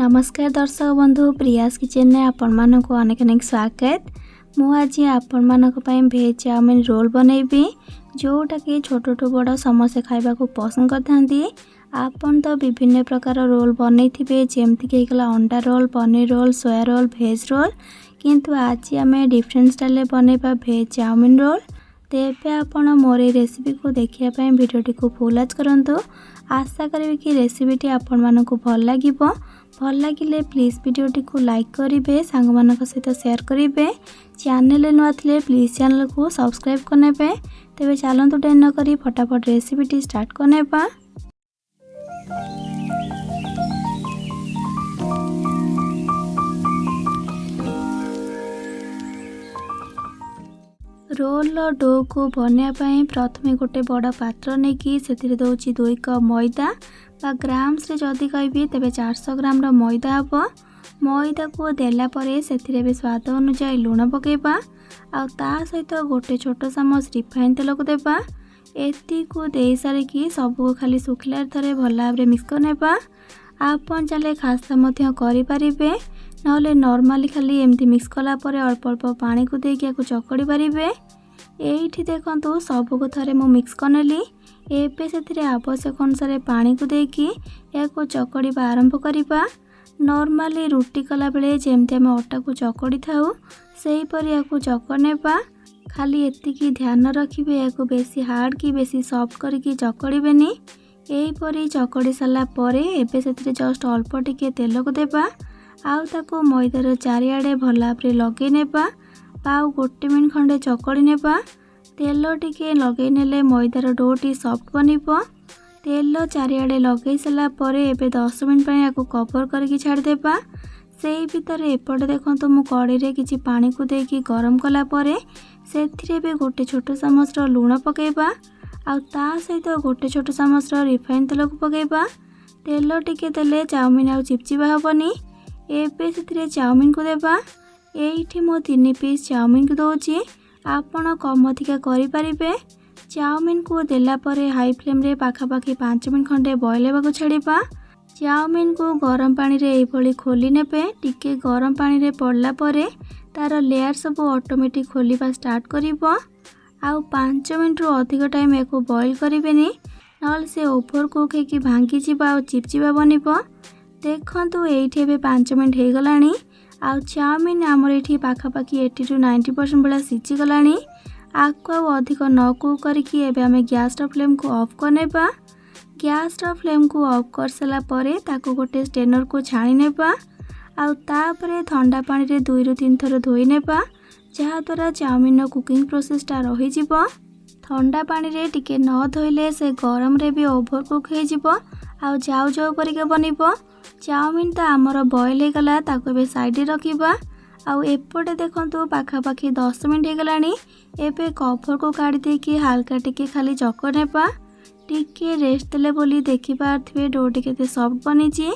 नमस्कार दर्शक बंधु प्रियास किचन ने आपण मानक अनेक अनेक स्वागत। मु आज आपण मानक भेज चाउमिन रोल बनैबी जोटा कि छोट बड़ समस्ते खाइबा को पसंद करथांती। आपन तो विभिन्न प्रकार रोल बनई थिबे जेमति कि गला अंडा रोल, पनीर रोल, सोया रोल, भेज रोल, किंतु आज आमे डिफरेंट स्टाइल बनैबा भेज चाउमिन रोल। तेबे आपण मोर रेसिपी को देखिया पय वीडियोटी को फुल वॉच करंतु। आशा करी कि रेसिपीटी आपण मानक भल लागिबो। भल लगिले प्लीज वीडियोटी को लाइक करेंगे, सांग मानक सहित शेयर करेंगे। चैनल नुआ थे प्लीज चैनल को सब्सक्राइब करने। तेरे चलतु डेरी न करी फटाफट रेसिपीटी स्टार्ट करने। रोल डो को बनवाई प्रथम गोटे बड़ पात्र नहीं कि से दौची 2 कप मैदा बा ग्राम्स रे जदि कहि तेरे 400 ग्राम मैदा हम। मैदा को देला परे से भी स्वाद अनुसार लुण पकेबा आ सहित गोटे छोट चामच रिफाइन तेल को देबा। एती को दे सारिकी सबको खाली सुखिला थरे भल भाव मिक्स करनेबा। आपन चले खास्ता मध्य करि परिबे नहले नॉर्मली खाली एमती मिक्स कला परे अल्प अल्प पानी को देके याको चकड़ी पारिबे। एठी देखंतु सबको थरे मु मिक्स करनेली। एबे सेथिरे आवश्यक अनुसार पानी को देकी याको चकड़ीबा आरंभ करिबा। नॉर्मली रुटी कला बेले जेमती आमे अटा को चकड़ी थाउ सेही परि याको चकड़ नेबा। खाली एतिकी ध्यान रखिबे याको बेसी हार्ड कि बेसी सॉफ्ट करके चकड़ीबेनी। एही परि चकड़ी साला परे एबे सेथिरे जस्ट अल्प टिके तेल को देबा आउ ताको मैदार चारिआडे भल भाव लगे नेबा। आउ 1 मिनिट खंडे चकड़ी नेबा। तेल टिके लगे नेले मैदार डोटी सॉफ्ट बनिबो। तेल चारिआडे लगे सारा परे एबे 10 मिनिट पय याको कवर करके छाड़ देबा। सेही भितर एपटे देखंतु मु कड़ी रे किछि पानी को देकी गरम कला परे सेथिरे बे गोटे छोट चामच लूण पकेबा आउ ता सहित गोटे छोट चामच रिफाइन तेल को पकेबा। तेल टिके देले चाउमिन आउ चिपचिपा हबनी। एबे सेथिरे चाउमिन को देबा। एठी मो 3 पीस चाउमिन को दउची। आपण कम अधिका करि परिबे। चाउमिन को देला परे हाई फ्लेम रे पाखापाखी 5 मिनिट खंडे बॉयल हेबा को छाड़िबा। चाउमिन को गरम पानी रे एभली खोली नेबे। टिके गरम पानी रे पड़ला परे तार लेयर सब ऑटोमेटिक खोलिबा स्टार्ट करिवो। आउ 5 मिनिट रु अधिक टाइम एको बॉयल करिवेनी नल से ओभर कुक हेकी भांगी जिबा आउ चिपचिपा बनिबो। देखंतु एठी एबे 5 मिनिट हे गलानी आउ चाउमिन हमर एठी पाखापाखी 80 टू 90% बेला सिची गलानी। आको अधिक न कुक करके एबे हमें गैस फ्लेम को ऑफ करनेबा। गैस फ्लेम को ऑफ कर सारा परे ताको गोटे स्टेनर को छाणी नेबा आउ तापरे ठंडा पानी रे 2 रु 3 थर धोई नेबा जहा द्वारा चाउमिन कुकिंग प्रोसेसटा रही जिवो। ठंडा पानी रे टिके न धोइले से गरम रे भी ओभर कुक हे जिवो आउ जाउ जाउ परिके बनिबो। चाउमिन तो आमर बॉयल हो गला ताको एबे साइड रे रखिबा। आउ एपटे देखंतु पाखापाखी 10 मिनिट हो गलानी। एबे कवर को काढ़ी देकी हल्का टिके खाली चकर नेबा। टिके रेस्ट देले बोली देखि पारथिबे डोटी केते सॉफ्ट बनिची।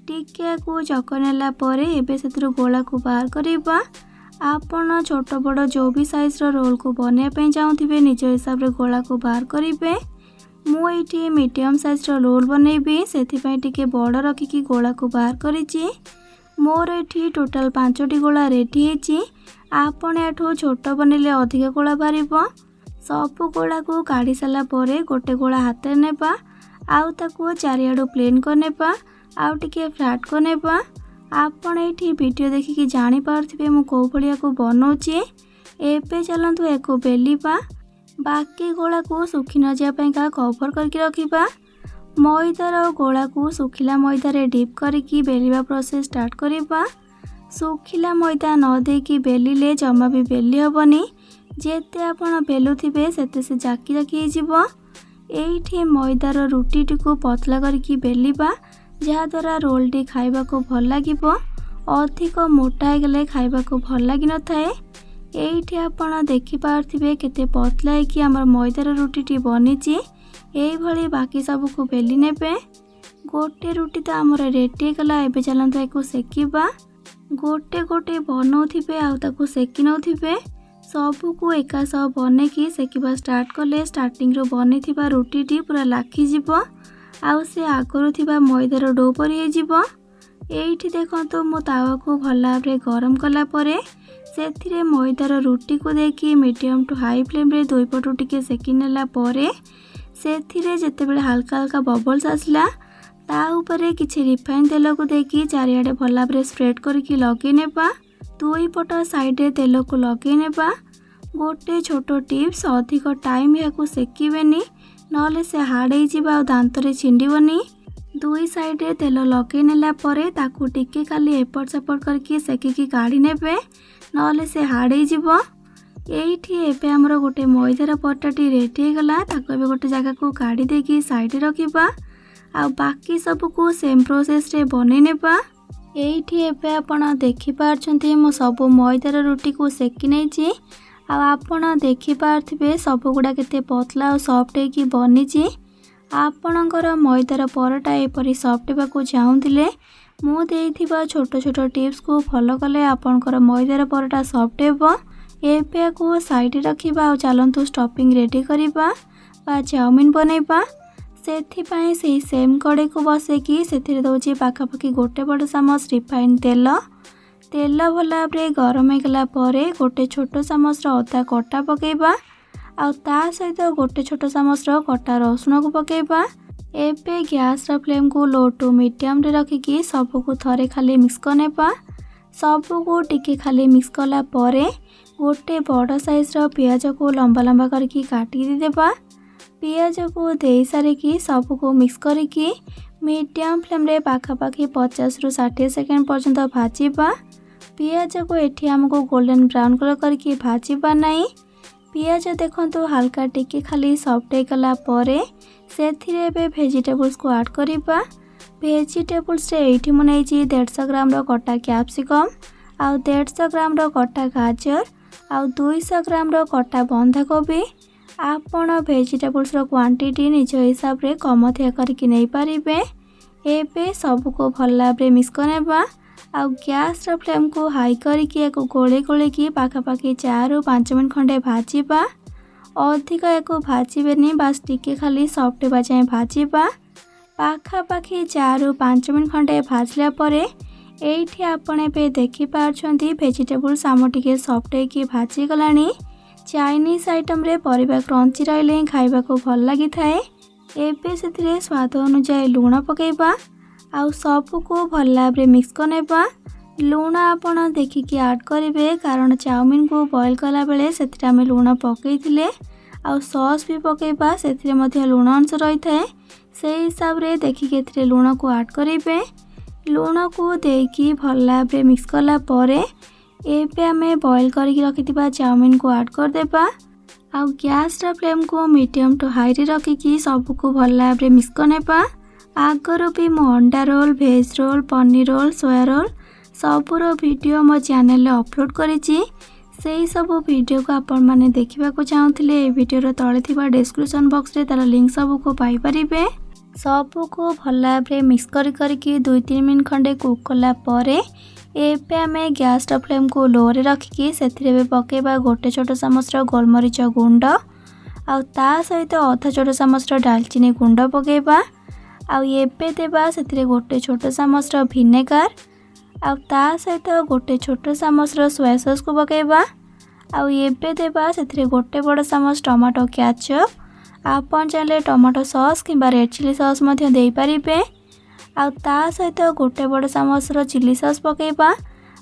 टिके को चकर नेला परे एबे सेतिर गोला को बाहर करिबा। आपण छोट बड़ जो भी साइज रो रोल को बने पे चाहूथिबे निज हिसाब रे गोला को बाहर करिबे। मु एठी मीडियम साइज रो रोल बनैबी सेथिपय टिके बड़ रखिकी गोला को बाहर करिची। मोर एठी टोटल 5टी गोला रेडी हेची। आपण एठो छोट बनेले अधिक गोला बाहरिबो। सब गोला को काढ़ी साला परे गोटे गोला हाथ रे नेबा आउ ताको चारिआडो प्लेन करनेबा आउ टिके फ्लैट करनेबा। आपण एठी वीडियो देखिकी जानि पारथिबे मु को भलिया को बनौची। एबे चलंतु एको बेलिबा। बाकी गोला को सुखी न जा का कवर करके रखिबा। मैदार गोला को सुखिला मैदा रे डिप करके बेलिबा प्रोसेस स्टार्ट करिबा। सुखिला मैदा न देकी बेलिले जमा भी बेली हबनी। जेते आपण बेलुथिबे सेते से जाकी जाकी जिवो। एठी मैदार रुटी को पतला करके बेलिबा जहा द्वारा रोल टी खाइबा को भल लागिबो। अधिक मोटा हे गले खाइबा को भल लागी न थाए। एठी आपण देखि पारथिबे केते पतला है कि हमर मैदार रुटी टी बनिची। एई भली बाकी सब को बेली नेबे। गोटे रुटी तो हमर रेडी गला। एबे चलंतु एको सेकिबा। गोटे गोटे बनौथिबे आउ ताको सेकी नौथिबे। सबू को एका सह बने की सेकिबा स्टार्ट कले स्टार्टिंग रो बनिथिबा रुटी टी पूरा लाखी जिवो आउ से आगरु थिबा मैदार डो परि हे जिवो। एइठी देखंतु मो तावा को भल भाव गरम कला परे सेथिरे मैदार रुटी को देकी मीडियम टू हाई फ्लेम रे दुई पटु टिके सेकी नेला परे सेथिरे जेतेबेले हल्का हल्का बबल्स आसला ता उपरे किछि रिफाइन तेल को देकी चारियाडे भल भाव स्प्रेड करके लगे नेबा। दुई पट साइड रे तेल को लगे नेबा। गोटे छोट टिप्स अधिक टाइम या सेकिबेनी नले से हार्ड हो दांत रे छिंडिबनी। दुई साइड रे तेल लगे नेला परे ताकू टिके खाली एपट सेपट करके सेकिकी काढ़ी नेबे नले से हार्ड हो। एइठी एबे हमर गोटे मैदार पटाटी रेडी हो गला। ताकू एबे गोटे जगह को काढ़ी देकी साइड रे रखिबा आ बाकी सब को सेम प्रोसेस रे बनै नेबा। एइठी एबे आपण देखि पारछंती मो सब मैदार रुटी को सेकी नेछि आ आपण देखि पारथिबे सब गुडा केते पतला और सॉफ्ट है कि बनिछि। आपणकर मैदार परोटा एपरी सॉफ्ट हेबाकू चाहूथिले मु देइथिबा छोट छोट टिप्स को फॉलो कले आपणकर मैदार परोटा सॉफ्ट हेबो। एबे को साइड रखिबा और चलंतु स्टफिंग रेडी करिबा बा चाउमिन बनैबा। सेथिपाई से सेम कड़े को बसेकी सेथिरे दउछि पाखापाखि गोटे बड़ चामच रिफाइन तेल। तेल भल भाव गरम होगला परे गोटे छोट चामच अदा कटा पकेबा आ ता सहित गोटे छोट चामच कटा रसुण को पकेबा। एबे गैस फ्लेम को लो टू मीडियम रे रखिकी सबको थरे खाली मिक्स करनेबा। सबको टिके खाली मिक्स कला परे गोटे बड़ साइज पियाज को लंबा लंबा करके काटी देबा। पियाज को दे सारिकी सबको मिक्स करके मीडियम फ्लेम रे पाखापाखि 50 रु 60 सेकेंड पर्यंत भाजीबा। पियाज को एठी हमको गोल्डन ब्राउन कलर करके भाजीबा नहीं। पियाज देखंतु हल्का टिके खाली सॉफ्ट होगला परे सेथिरे बे वेजिटेबल्स को ऐड करिबा। वेजिटेबल्स रे एठी मु नेछि 150 ग्राम रो कटा कैप्सिकम आ 150 ग्राम रो कटा गाजर आ 200 ग्राम रो कटा बंधा कोबी। आपण वेजिटेबल्स रो क्वांटिटी निज हिसाब रे कम थिया करके नै पारिबे। एबे सबको भल भाव मिक्स करनेबा आ गैस रो फ्लेम को हाई करके गोले गोले की पाखापाखि 4 रु 5 मिनट खंडे भाजीबा। अधिक एको भाजीबेनी बास टिके खाली सॉफ्ट हेबा जाय भाजीबा। पाखापाखि 4 रु 5 मिनट खंडे भाजला परे एइठी आपण एबे देखि पारछंती वेजिटेबल्स आम टिके सॉफ्ट है कि भाजी गलानी। चाइनीज आइटम रे परिबा क्रंची रहले खाइबा को भल लागि थाए। एबे सेथिरे स्वाद अनुसार लूण पकेबा आउ सबको भल भाव मिक्स करनेबा। लूण आपण देखिकी ऐड करेंगे कारण चाउमिन को बॉईल कला बेले सेथिरे आमे लूण पकईथिले आउ सॉस भी पकेबा सेथिरे मध्ये लूण अंश रही थाए। से हिसाब रे देखिकी एथिरे लूण को ऐड करेंगे। लूण को देकी भल भाव मिक्स कला परे एबे आमे बॉईल करके रखिथिबा चाउमिन को ऐड कर देबा आउ गैस रा फ्लेम को मीडियम टू हाई रे रखिकी सबको भल भाव मिक्स करनेबा। आगर भी मो अंडा रोल भेज रोल पनीर रोल सोया रोल सबूर वीडियो मो चैनल अपलोड करिछि। सेही सब वीडियो को आपण माने देखिबा को चाहूथिले ए वीडियो तले थिबा डिस्क्रिप्शन बॉक्स रे तार लिंक सबको पाई परिबे। सबको भल भाव मिक्स करके 2-3 मिनट खंडे कुक कला परे एबे आमे गैस फ्लेम को लो रे रखिकी सेथिरे पकेबा गोटे छोट चामच गोलमरीच गुंड आ ता सहित अधा छोट चामच डालचीनी गुंड पकेबा आउ एबे देबा सेथिरे गोटे छोट चामच विनेगार आउ ता सहित गोटे छोट चामच सोया सॉस को पकेबा आउ एबे देबा सेथिरे गोटे बड़ चामच टमाटो केचप आपण चाहे टमाटो सॉस किंबा रेड चिली सॉस मध्य देई परिबे आउ ता सहित गोटे बड़ चामच चिली सॉस पकेबा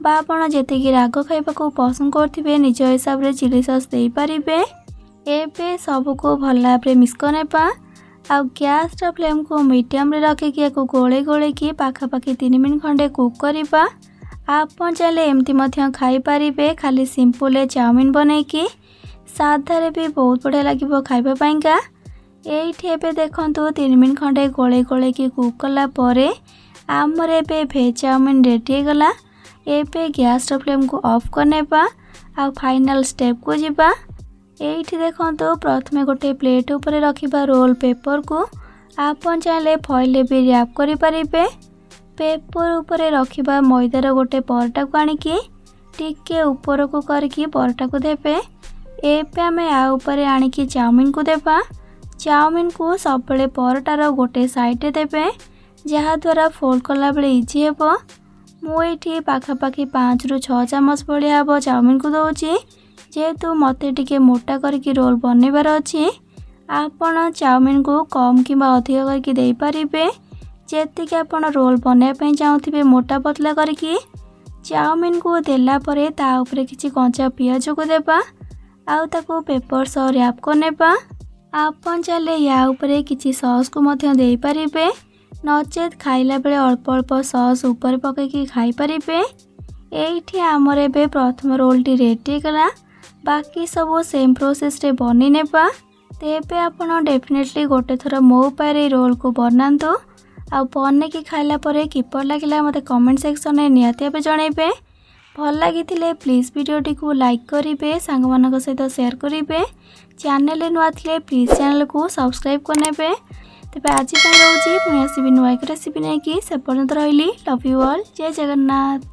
बा आपण जेतिकी राग खाइबा को पसंद करथिबे निज हिसाब रे चिली सॉस देई परिबे। एबे सबको भल भाव मिक्स करनेबा आउ गैस फ्लेम को मीडियम रे रखिकी गोले गोले की पाखापाखि 3 मिनट खंडे कुक करिबा। आपण चाहे एमती मध्य खाई परिबे खाली सिंपल चाउमिन बनैकी साधा रे भी बहुत बढ़िया लागिबो खाइबा पाइंका। एइठी एबे देखंतु 3 मिनट खंडे गोले गोले की कुक कला परे आमर एबे भेज चाउमिन रेडी हो गला। एबे गैस फ्लेम को ऑफ करनेबा आ फाइनल स्टेप को जिबा। एइठी देखंतु प्रथमे गोटे प्लेट ऊपर रखिबा रोल पेपर को आपण चाहे फॉइल भी रैप करि परिबे। पेपर ऊपर रखिबा मैदार गोटे परोटा को आनिकी टिके ऊपर को करके परोटा को देबे। एबे आमे आ ऊपर आनिकी चाउमिन को देबा। चाउमिन को सबले परोटार गोटे साइड देबे जहाँद्वारा फोल्ड कला बेले इजी हेबो। मुझे पाखापाखि 5 ରୁ 6 चामच भाया हम चाउमिन को दूची। जेहेतु मते टिके मोटा करके रोल बनइबार अच्छी आपण चाउमिन को कम कि अधिक करके दे पारिबे। जेतिक आपण रोल बनइबा चाहूथिबे मोटा पतला करके चाउमिन को देला परे ता उपरे किछि कंचा पियाज को देबा आउ ताको पेपर सह रैप को नेबा। आपण चाले या उपरे किछि सॉस को मध्य दे पारिबे नचेत खाइला बेले अल्प अल्प सॉस ऊपर पकईकि खाई पारिबे। एठी आमर एबे प्रथम रोलटी रेडी गला। बाकी सब सेम प्रोसेस रे बनी नेबा। तेबे आपण डेफिनेटली गोटे थर मो उपाय रोल को बनातु आ बने कि खाइला परे किपर लागिला मते कमेंट सेक्शन में निहाती भाबे जणाइबे। भल लागिथिले प्लीज वीडियोटी को लाइक करिवे, सांग मानक सहित शेयर करिवे। चैनल नुआ थिले प्लीज चैनल को सब्सक्राइब करनेबे। तेबे आज रोची पुणी आसबि नुआ एक रेसिपी नहीं कि से पर्यंत रही। Love you all. जय जगन्नाथ।